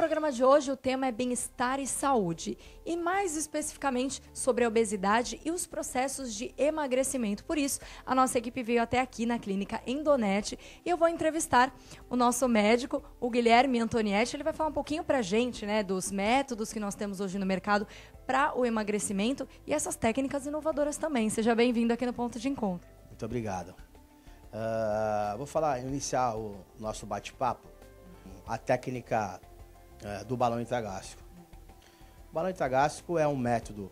programa de hoje o tema é bem-estar e saúde, e mais especificamente sobre a obesidade e os processos de emagrecimento. Por isso, a nossa equipe veio até aqui na clínica Endonete e eu vou entrevistar o nosso médico, o Guilherme Antonietti. Ele vai falar um pouquinho pra gente, né, dos métodos que nós temos hoje no mercado para o emagrecimento e essas técnicas inovadoras também. Seja bem-vindo aqui no Ponto de Encontro. Muito obrigado. Vou iniciar o nosso bate-papo, a técnica do balão intragástrico. O balão intragástrico é um método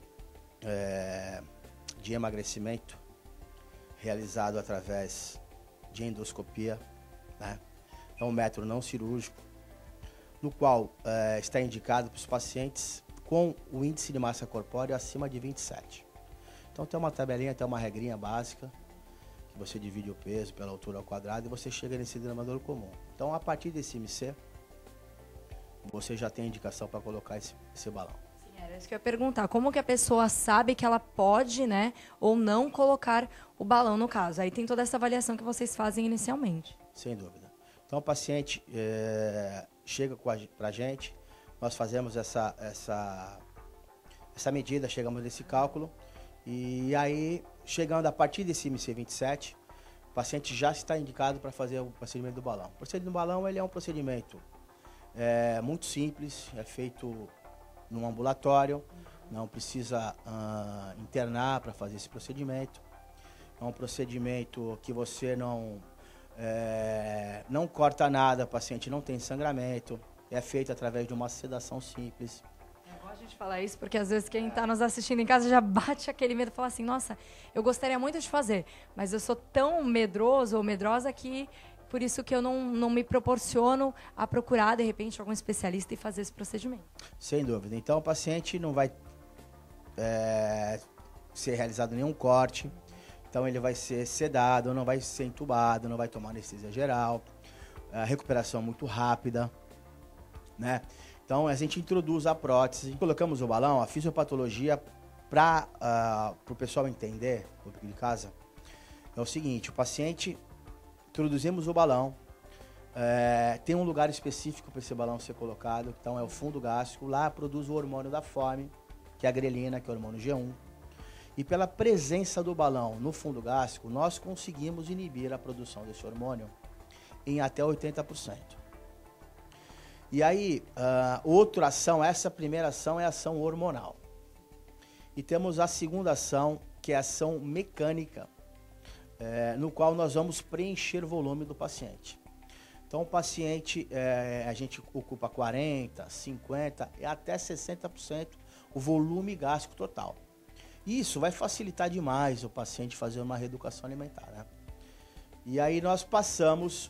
de emagrecimento realizado através de endoscopia, né? É um método não cirúrgico, no qual está indicado para os pacientes com o índice de massa corpórea acima de 27. Então tem uma tabelinha, tem uma regrinha básica, que você divide o peso pela altura ao quadrado e você chega nesse denominador comum. Então a partir desse IMC, você já tem indicação para colocar esse balão. Sim, era isso que eu ia perguntar. Como que a pessoa sabe que ela pode, né, ou não colocar o balão no caso? Aí tem toda essa avaliação que vocês fazem inicialmente. Sem dúvida. Então o paciente chega para a gente, nós fazemos essa medida, chegamos nesse cálculo, e aí, chegando a partir desse IMC 27, o paciente já está indicado para fazer o procedimento do balão. O procedimento do balão ele é um procedimento muito simples, é feito num ambulatório, não precisa internar para fazer esse procedimento. É um procedimento que você não corta nada, o paciente não tem sangramento, é feito através de uma sedação simples. É bom a gente falar isso, porque às vezes quem está nos assistindo em casa já bate aquele medo e fala assim, nossa, eu gostaria muito de fazer, mas eu sou tão medroso ou medrosa que por isso que eu não me proporciono a procurar, de repente, algum especialista e fazer esse procedimento. Sem dúvida. Então, o paciente não vai ser realizado nenhum corte. Então, ele vai ser sedado, não vai ser entubado, não vai tomar anestesia geral. A recuperação é muito rápida, né? Então, a gente introduz a prótese. Colocamos o balão, a fisiopatologia, para o pessoal entender, o público de casa, é o seguinte, o paciente... Introduzimos o balão, tem um lugar específico para esse balão ser colocado, então é o fundo gástrico, lá produz o hormônio da fome, que é a grelina, que é o hormônio G1. E pela presença do balão no fundo gástrico, nós conseguimos inibir a produção desse hormônio em até 80%. E aí, outra ação, essa primeira ação é a ação hormonal. E temos a segunda ação, que é a ação mecânica, no qual nós vamos preencher o volume do paciente. Então, o paciente, a gente ocupa 40%, 50% e até 60% o volume gástrico total. Isso vai facilitar demais o paciente fazer uma reeducação alimentar, né? E aí nós passamos,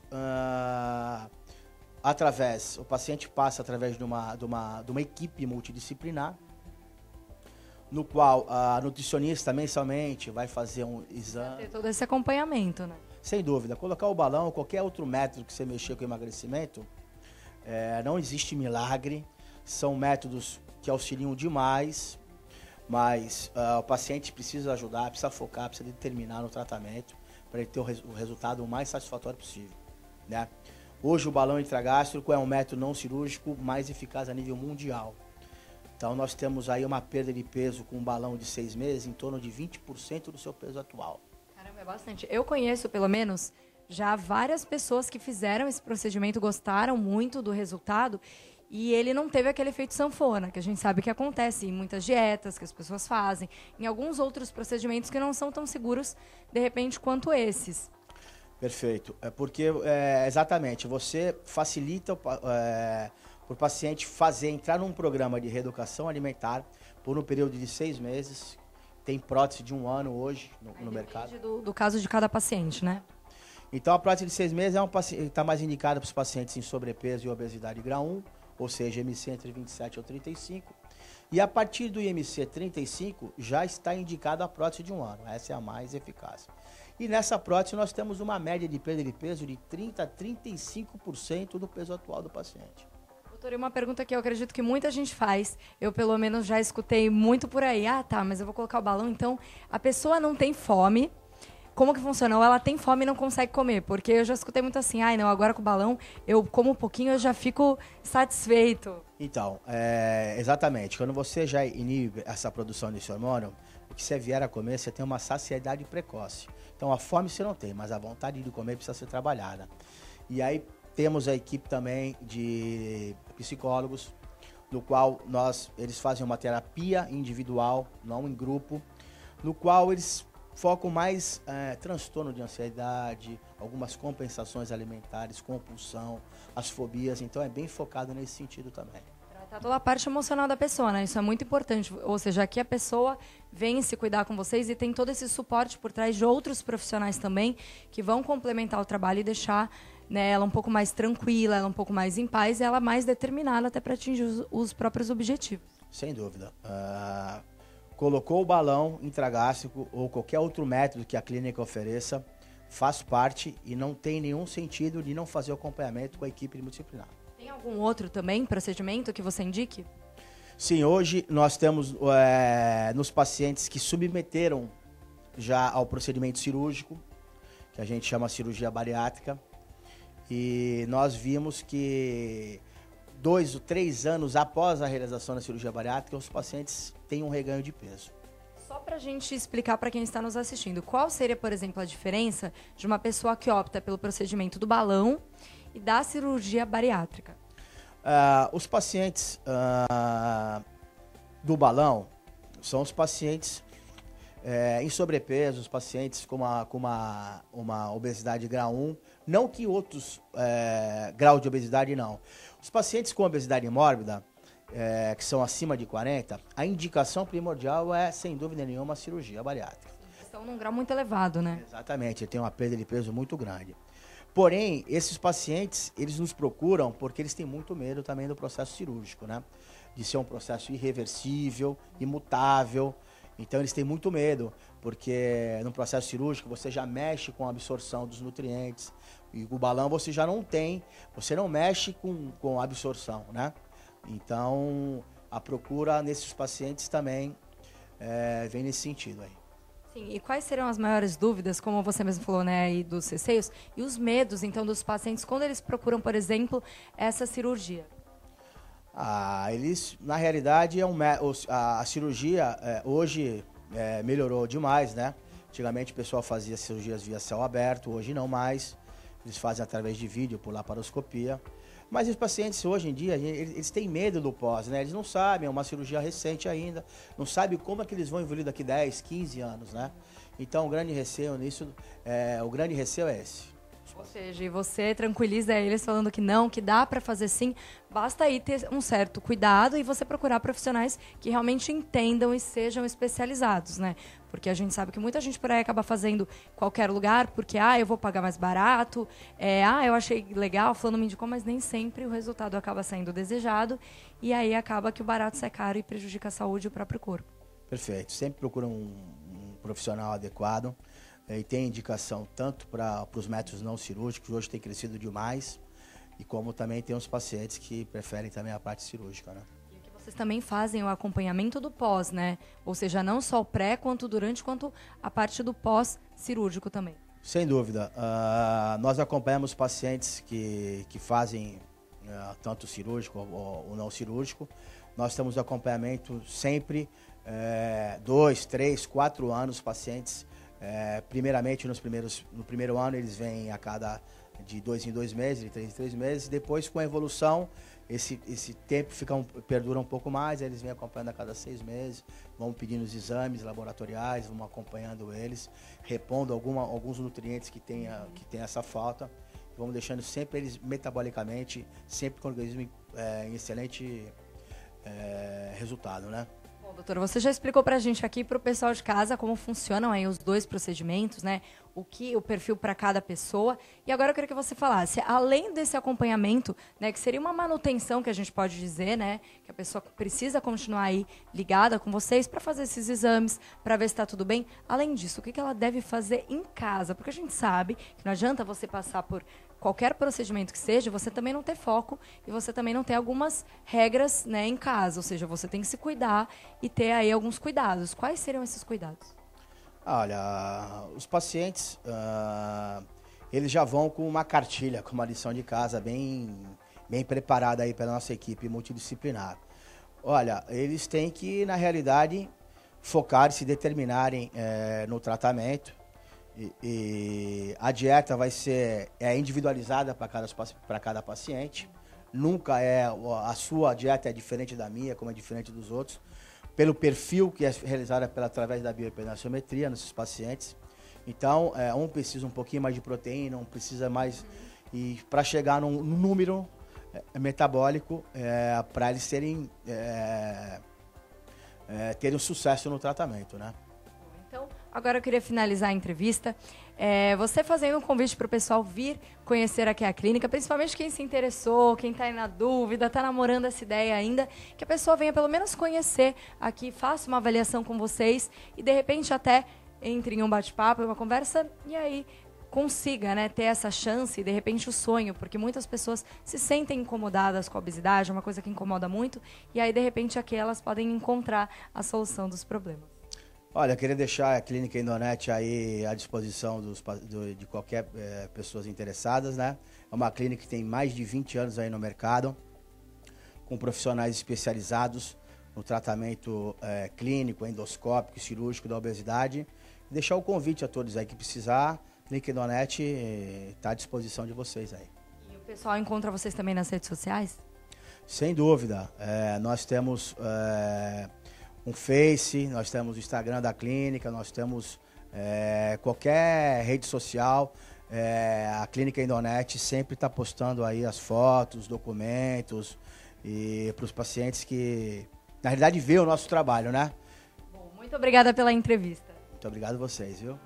o paciente passa através de uma equipe multidisciplinar, no qual a nutricionista mensalmente vai fazer um exame. Vai ter todo esse acompanhamento, né? Sem dúvida. Colocar o balão ou qualquer outro método que você mexer com emagrecimento, não existe milagre. São métodos que auxiliam demais, mas o paciente precisa ajudar, precisa focar, precisa determinar no tratamento para ele ter o resultado o mais satisfatório possível, né? Hoje o balão intragástrico é um método não cirúrgico mais eficaz a nível mundial. Então, nós temos aí uma perda de peso com um balão de 6 meses em torno de 20% do seu peso atual. Caramba, é bastante. Eu conheço, pelo menos, já várias pessoas que fizeram esse procedimento, gostaram muito do resultado e ele não teve aquele efeito sanfona, que a gente sabe que acontece em muitas dietas que as pessoas fazem, em alguns outros procedimentos que não são tão seguros, de repente, quanto esses. Perfeito. É porque, exatamente, você facilita para o paciente entrar num programa de reeducação alimentar por um período de 6 meses. Tem prótese de 1 ano hoje no mercado. Depende do caso de cada paciente, né? Então, a prótese de 6 meses está mais indicada para os pacientes em sobrepeso e obesidade grau 1, ou seja, IMC entre 27 ou 35. E a partir do IMC 35, já está indicada a prótese de 1 ano. Essa é a mais eficaz. E nessa prótese, nós temos uma média de perda de peso de 30% a 35% do peso atual do paciente. Doutor, e uma pergunta que eu acredito que muita gente faz, eu pelo menos já escutei muito por aí. Ah, tá, mas eu vou colocar o balão, então a pessoa não tem fome, como que funciona? Ou ela tem fome e não consegue comer? Porque eu já escutei muito assim, ai, não, agora com o balão eu como um pouquinho, eu já fico satisfeito. Então, exatamente. Quando você já inibe essa produção desse hormônio, o que você vier a comer, você tem uma saciedade precoce. Então, a fome você não tem, mas a vontade de comer precisa ser trabalhada. E aí, temos a equipe também de psicólogos, no qual eles fazem uma terapia individual, não em grupo, no qual eles focam mais transtorno de ansiedade, algumas compensações alimentares, compulsão, as fobias. Então, é bem focado nesse sentido também. Tratar toda a parte emocional da pessoa, né? Isso é muito importante. Ou seja, aqui a pessoa vem se cuidar com vocês e tem todo esse suporte por trás de outros profissionais também que vão complementar o trabalho e deixar, né, ela um pouco mais tranquila, ela um pouco mais em paz e ela mais determinada até para atingir os próprios objetivos. Sem dúvida. Colocou o balão intragástrico ou qualquer outro método que a clínica ofereça, faz parte e não tem nenhum sentido de não fazer o acompanhamento com a equipe multidisciplinar. Tem algum outro também procedimento que você indique? Sim, hoje nós temos nos pacientes que submeteram já ao procedimento cirúrgico, que a gente chama cirurgia bariátrica, e nós vimos que 2 ou 3 anos após a realização da cirurgia bariátrica, os pacientes têm um reganho de peso. Só para a gente explicar para quem está nos assistindo, qual seria, por exemplo, a diferença de uma pessoa que opta pelo procedimento do balão e da cirurgia bariátrica? Os pacientes do balão são os pacientes em sobrepeso, os pacientes com uma obesidade grau 1, não que outros graus de obesidade não. Os pacientes com obesidade mórbida, que são acima de 40, a indicação primordial é, sem dúvida nenhuma, a cirurgia bariátrica. Estão num grau muito elevado, né? Exatamente, ele tem uma perda de peso muito grande. Porém, esses pacientes, eles nos procuram porque eles têm muito medo também do processo cirúrgico, né? De ser um processo irreversível, imutável. Então, eles têm muito medo, porque no processo cirúrgico você já mexe com a absorção dos nutrientes. E o balão você já não tem, você não mexe com a absorção, né? Então, a procura nesses pacientes também vem nesse sentido aí. Sim, e quais seriam as maiores dúvidas, como você mesmo falou, né, aí dos receios, e os medos, então, dos pacientes quando eles procuram, por exemplo, essa cirurgia? Eles, na realidade, a cirurgia hoje melhorou demais, né? Antigamente o pessoal fazia cirurgias via céu aberto, hoje não mais. Eles fazem através de vídeo, por laparoscopia. Mas os pacientes hoje em dia, eles têm medo do pós, né? Eles não sabem, é uma cirurgia recente ainda, não sabem como é que eles vão evoluir daqui 10, 15 anos, né? Então o grande receio nisso, o grande receio é esse. Ou seja, e você tranquiliza eles falando que não, que dá para fazer sim, basta aí ter um certo cuidado e você procurar profissionais que realmente entendam e sejam especializados, né? Porque a gente sabe que muita gente por aí acaba fazendo em qualquer lugar, porque, eu vou pagar mais barato, eu achei legal, fulano me indicou, mas nem sempre o resultado acaba saindo desejado e aí acaba que o barato sai caro e prejudica a saúde e o próprio corpo. Perfeito, sempre procura um profissional adequado. E tem indicação tanto para os métodos não cirúrgicos, hoje tem crescido demais, e como também tem os pacientes que preferem também a parte cirúrgica, né? E aqui vocês também fazem o acompanhamento do pós, né? Ou seja, não só o pré, quanto durante, quanto a parte do pós-cirúrgico também. Sem dúvida. Nós acompanhamos pacientes que fazem tanto cirúrgico ou não cirúrgico. Nós temos acompanhamento sempre 2, 3, 4 anos, pacientes. Primeiramente no primeiro ano eles vêm a cada de 2 em 2 meses, de 3 em 3 meses, depois com a evolução esse tempo perdura um pouco mais, eles vêm acompanhando a cada 6 meses, vão pedindo os exames laboratoriais, vamos acompanhando eles, repondo alguns nutrientes que tem essa falta, vamos deixando sempre eles metabolicamente, sempre com o organismo em excelente resultado, né? Bom, doutora, você já explicou pra gente aqui, pro pessoal de casa, como funcionam aí os 2 procedimentos, né? O perfil para cada pessoa. E agora eu queria que você falasse, além desse acompanhamento, né, que seria uma manutenção que a gente pode dizer, né, que a pessoa precisa continuar aí ligada com vocês para fazer esses exames, para ver se está tudo bem. Além disso, o que ela deve fazer em casa? Porque a gente sabe que não adianta você passar por qualquer procedimento que seja, você também não ter foco e você também não ter algumas regras, né, em casa. Ou seja, você tem que se cuidar e ter aí alguns cuidados. Quais seriam esses cuidados? Olha, os pacientes, eles já vão com uma cartilha, com uma lição de casa bem preparada aí pela nossa equipe multidisciplinar. Olha, eles têm que, na realidade, focar e se determinarem no tratamento. E a dieta vai ser individualizada para cada paciente. Nunca a sua dieta é diferente da minha, como é diferente dos outros, pelo perfil que é realizado através da bioimpedânciometria nesses pacientes. Então, um precisa um pouquinho mais de proteína, um precisa mais, e para chegar num número metabólico, para eles terem um sucesso no tratamento, né? Então, agora eu queria finalizar a entrevista. Você fazendo um convite para o pessoal vir conhecer aqui a clínica, principalmente quem se interessou, quem está aí na dúvida, está namorando essa ideia ainda, que a pessoa venha pelo menos conhecer aqui, faça uma avaliação com vocês e, de repente, até entre em um bate-papo, uma conversa, e aí consiga, né, ter essa chance e, de repente, o sonho, porque muitas pessoas se sentem incomodadas com a obesidade, é uma coisa que incomoda muito, e aí, de repente, aqui elas podem encontrar a solução dos problemas. Olha, eu queria deixar a Clínica Endonet aí à disposição de qualquer pessoas interessadas, né? É uma clínica que tem mais de 20 anos aí no mercado, com profissionais especializados no tratamento clínico, endoscópico e cirúrgico da obesidade. Deixar o convite a todos aí que precisar, a Clínica Endonet está à disposição de vocês aí. E o pessoal encontra vocês também nas redes sociais? Sem dúvida. Nós temos um Face, nós temos o Instagram da clínica, nós temos qualquer rede social. A Clínica Endonet sempre está postando aí as fotos, documentos, e para os pacientes que, na realidade, vê o nosso trabalho, né? Bom, muito obrigada pela entrevista. Muito obrigado a vocês, viu?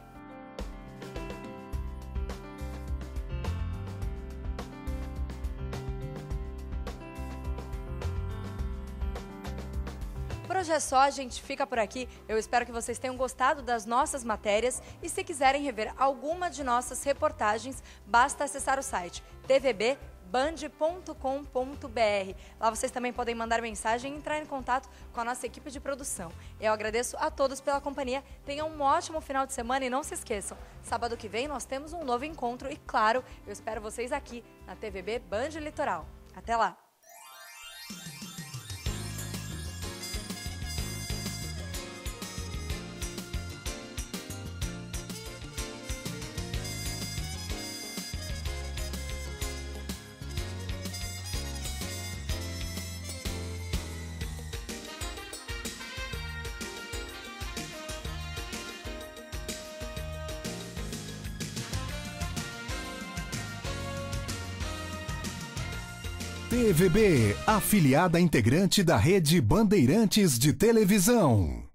Por hoje é só, a gente fica por aqui. Eu espero que vocês tenham gostado das nossas matérias e se quiserem rever alguma de nossas reportagens, basta acessar o site tvbband.com.br. Lá vocês também podem mandar mensagem e entrar em contato com a nossa equipe de produção. Eu agradeço a todos pela companhia, tenham um ótimo final de semana e não se esqueçam, sábado que vem nós temos um novo encontro e, claro, eu espero vocês aqui na TVB Band Litoral. Até lá! TVB, afiliada integrante da Rede Bandeirantes de Televisão.